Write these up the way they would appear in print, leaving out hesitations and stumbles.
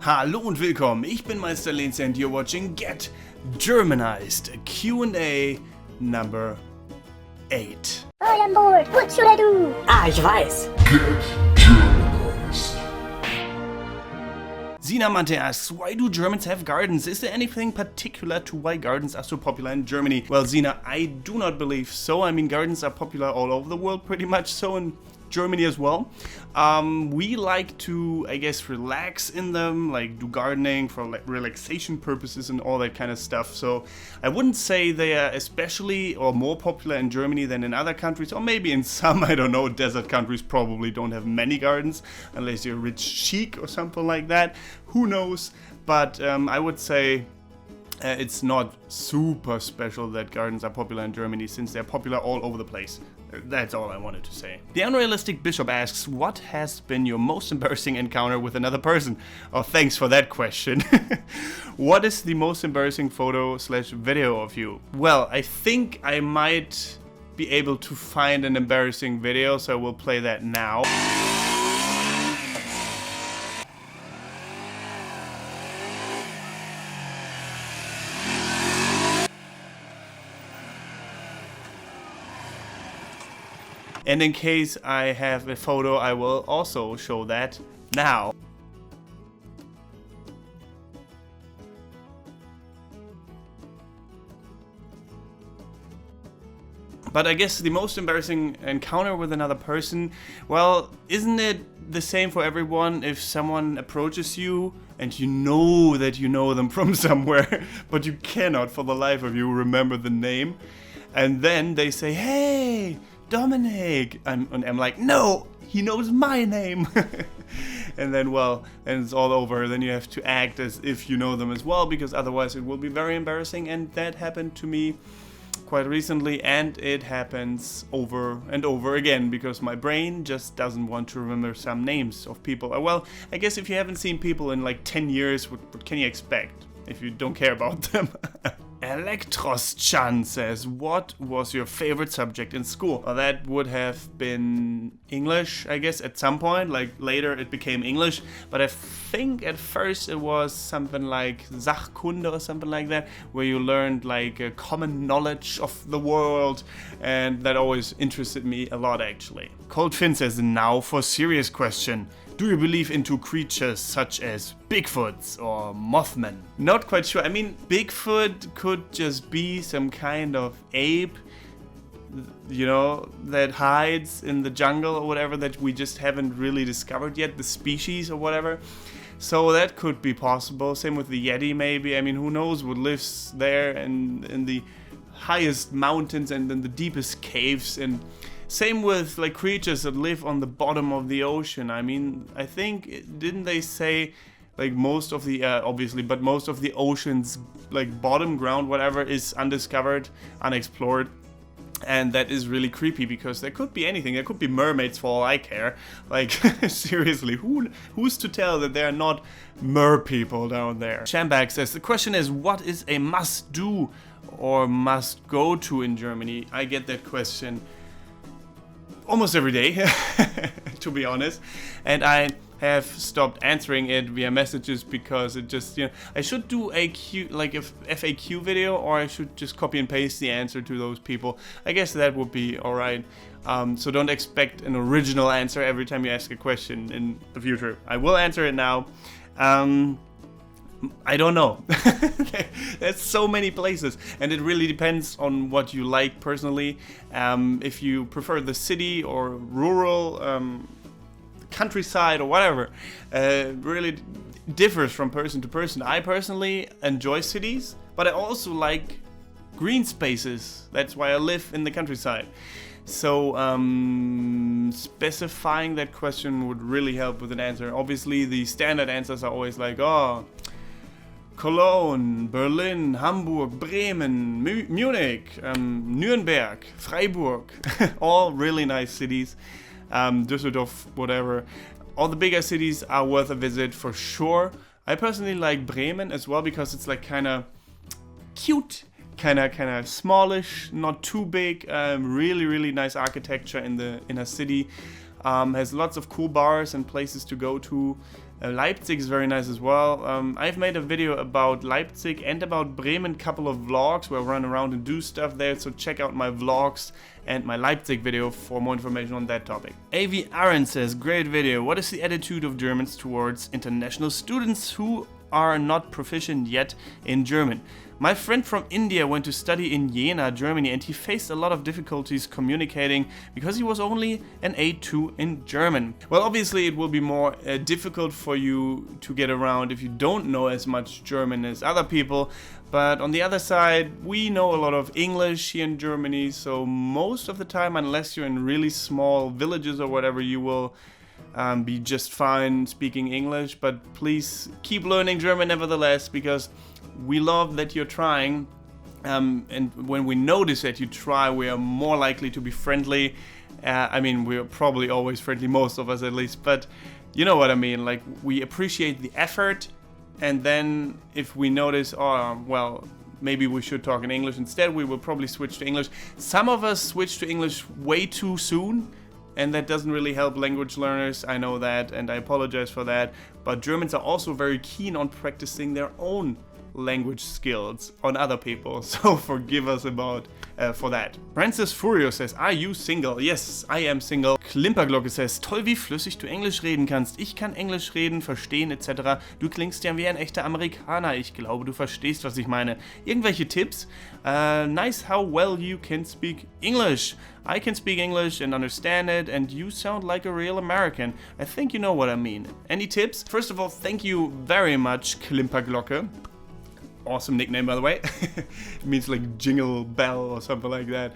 Hallo und willkommen, ich bin Meister Lehnt and you're watching Get Germanized, Q&A number 8. All on board, what should I do? Ich weiß. Get Germanized. Sinamante asks, why do Germans have gardens? Is there anything particular to why gardens are so popular in Germany? Well, Zina, I do not believe so. I mean, gardens are popular all over the world, pretty much so in Germany as well. We like to, I guess, relax in them, like do gardening for like relaxation purposes and all that kind of stuff. So I wouldn't say they are especially or more popular in Germany than in other countries, or maybe in some, I don't know, desert countries probably don't have many gardens unless you're rich chic or something like that. Who knows? But I would say it's not super special that gardens are popular in Germany, since they're popular all over the place. That's all I wanted to say. The Unrealistic Bishop asks, what has been your most embarrassing encounter with another person? Oh, thanks for that question. What is the most embarrassing photo/video of you? Well, I think I might be able to find an embarrassing video, so we'll play that now. And in case I have a photo, I will also show that now. But I guess the most embarrassing encounter with another person, well, isn't it the same for everyone if someone approaches you and you know that you know them from somewhere, but you cannot for the life of you remember the name, and then they say, hey, Dominic, and I'm like, no, he knows my name. And then, well, then it's all over. Then you have to act as if you know them as well, because otherwise it will be very embarrassing. And that happened to me quite recently, and it happens over and over again because my brain just doesn't want to remember some names of people. Well, I guess if you haven't seen people in like 10 years, what can you expect if you don't care about them? Electros-chan says, what was your favorite subject in school? Well, that would have been English, I guess, at some point. Like, later it became English. But I think at first it was something like Sachkunde or something like that, where you learned, like, a common knowledge of the world. And that always interested me a lot, actually. Cold Finn says, now for serious question. Do you believe into creatures such as Bigfoots or Mothman? Not quite sure. I mean, Bigfoot could just be some kind of ape, you know, that hides in the jungle or whatever, that we just haven't really discovered yet, the species or whatever. So that could be possible. Same with the Yeti, maybe. I mean, who knows what lives there and in the highest mountains and in the deepest caves. And same with like creatures that live on the bottom of the ocean. I mean, I think, didn't they say like most of the, obviously, but most of the ocean's like bottom ground, whatever, is undiscovered, unexplored. And that is really creepy because there could be anything. There could be mermaids for all I care. Like, seriously, who's to tell that there are not mer people down there? Shambag says, the question is, what is a must do or must go to in Germany? I get that question almost every day, to be honest, and I have stopped answering it via messages because it just, you know, I should do a FAQ video, or I should just copy and paste the answer to those people. I guess that would be alright. So don't expect an original answer every time you ask a question in the future. I will answer it now. I don't know. There's so many places, and it really depends on what you like personally. If you prefer the city or rural, countryside or whatever, really differs from person to person. I personally enjoy cities, but I also like green spaces. That's why I live in the countryside. So specifying that question would really help with an answer. Obviously, the standard answers are always like, oh, Cologne, Berlin, Hamburg, Bremen, Munich, Nuremberg, Freiburg, all really nice cities. Düsseldorf, whatever. All the bigger cities are worth a visit for sure. I personally like Bremen as well because it's like kind of cute, kind of smallish, not too big. Really nice architecture in the inner city. Has lots of cool bars and places to go to. Leipzig is very nice as well. I've made a video about Leipzig and about Bremen, couple of vlogs where I run around and do stuff there, so check out my vlogs and my Leipzig video for more information on that topic. AV Aaron says, great video. What is the attitude of Germans towards international students who are not proficient yet in German? My friend from India went to study in Jena, Germany, and he faced a lot of difficulties communicating because he was only an A2 in German. Well, obviously it will be more difficult for you to get around if you don't know as much German as other people, but on the other side, we know a lot of English here in Germany, so most of the time, unless you're in really small villages or whatever, you will be just fine speaking English. But please keep learning German nevertheless, because we love that you're trying, and when we notice that you try, we are more likely to be friendly. I mean, we're probably always friendly, most of us at least, but you know what I mean, like, we appreciate the effort, and then if we notice, oh, well, maybe we should talk in English instead, we will probably switch to English. Some of us switch to English way too soon, and that doesn't really help language learners, I know that, and I apologize for that, but Germans are also very keen on practicing their own language skills on other people, so forgive us about for that. Francis Furio says, are you single? Yes, I am single. Klimperglocke says, toll wie flüssig du Englisch reden kannst. Ich kann Englisch reden, verstehen etc. Du klingst ja wie ein echter Amerikaner. Ich glaube, du verstehst, was ich meine. Irgendwelche Tipps? Nice how well you can speak English. I can speak English and understand it, and you sound like a real American. I think you know what I mean. Any tips? First of all, thank you very much, Klimperglocke. Awesome nickname, by the way. It means like jingle bell or something like that.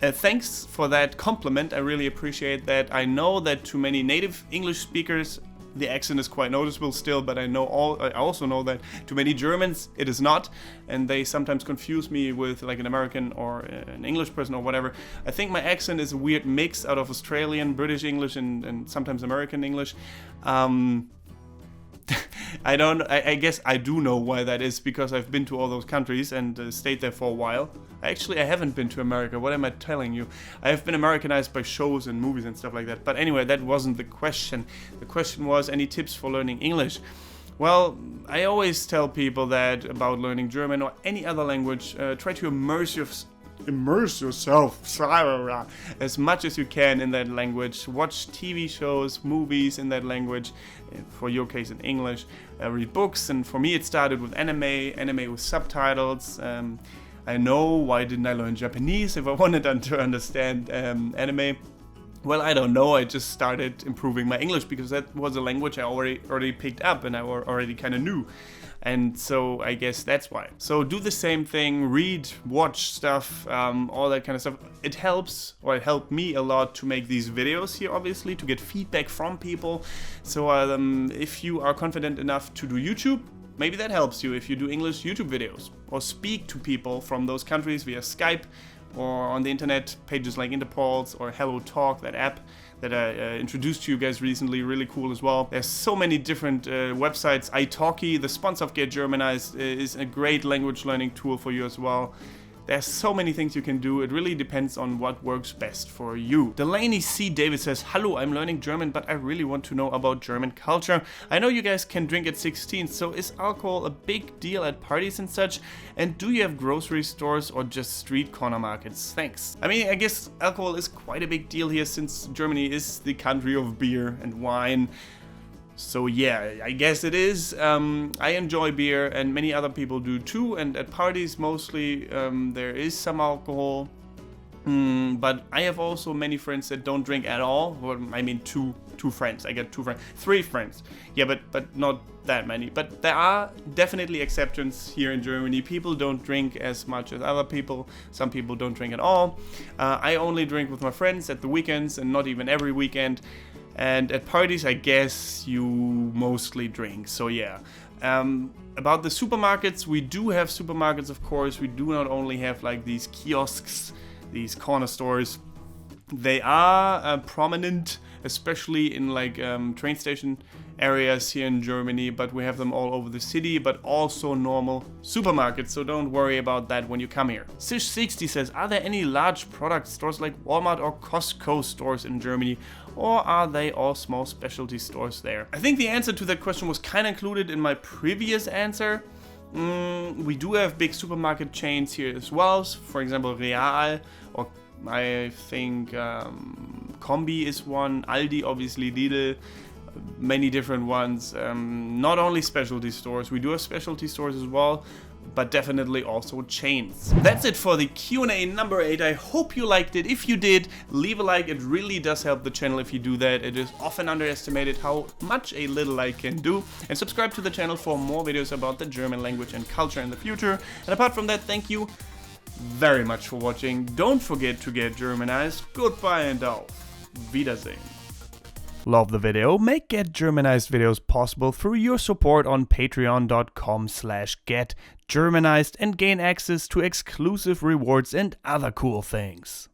Thanks for that compliment. I really appreciate that. I know that to many native English speakers, the accent is quite noticeable still, but I also know that to many Germans it is not, and they sometimes confuse me with like an American or an English person or whatever. I think my accent is a weird mix out of Australian, British English, and sometimes American English. I guess I do know why that is, because I've been to all those countries and stayed there for a while. Actually, I haven't been to America. What am I telling you? I have been Americanized by shows and movies and stuff like that. But anyway, that wasn't the question. The question was, any tips for learning English? Well, I always tell people that about learning German or any other language, try to immerse yourself as much as you can in that language. Watch TV shows, movies in that language, for your case in English. Read books, and for me it started with anime with subtitles. I know, why didn't I learn Japanese if I wanted to understand anime? Well, I don't know, I just started improving my English because that was a language I already picked up and I already kind of knew. And so I guess that's why. So do the same thing, read, watch stuff, all that kind of stuff. It helps, or it helped me a lot to make these videos here, obviously, to get feedback from people. So if you are confident enough to do YouTube, maybe that helps you if you do English YouTube videos, or speak to people from those countries via Skype, or on the internet, pages like Interpols or Hello Talk, that app that I introduced to you guys recently, really cool as well. There's so many different websites. Italki, the sponsor of Get Germanized, is a great language learning tool for you as well. There's so many things you can do. It really depends on what works best for you. Delaney C. David says, hello, I'm learning German, but I really want to know about German culture. I know you guys can drink at 16, so is alcohol a big deal at parties and such? And do you have grocery stores or just street corner markets? Thanks. I mean, I guess alcohol is quite a big deal here since Germany is the country of beer and wine. So yeah, I guess it is. I enjoy beer, and many other people do too, and at parties mostly there is some alcohol, but I have also many friends that don't drink at all. Well, I mean two friends. I get 2 friends, 3 friends. Yeah, but not that many. But there are definitely exceptions here in Germany. People don't drink as much as other people. Some people don't drink at all. I only drink with my friends at the weekends, and not even every weekend. And at parties, I guess you mostly drink, so yeah. About the supermarkets, we do have supermarkets, of course. We do not only have like these kiosks, these corner stores. They are prominent, especially in like train station areas here in Germany, but we have them all over the city, but also normal supermarkets, so don't worry about that when you come here. Sish60 says, are there any large product stores like Walmart or Costco stores in Germany, or are they all small specialty stores there? I think the answer to that question was kind of included in my previous answer. We do have big supermarket chains here as well, for example Real, or I think Combi is one, Aldi obviously, Lidl, many different ones. Not only specialty stores, we do have specialty stores as well, but definitely also chains. That's it for the Q&A number 8. I hope you liked it. If you did, leave a like. It really does help the channel if you do that. It is often underestimated how much a little like can do. And subscribe to the channel for more videos about the German language and culture in the future. And apart from that, thank you very much for watching. Don't forget to get Germanized. Goodbye and auf Wiedersehen. Love the video? Make Get Germanized videos possible through your support on patreon.com/getgermanized and gain access to exclusive rewards and other cool things.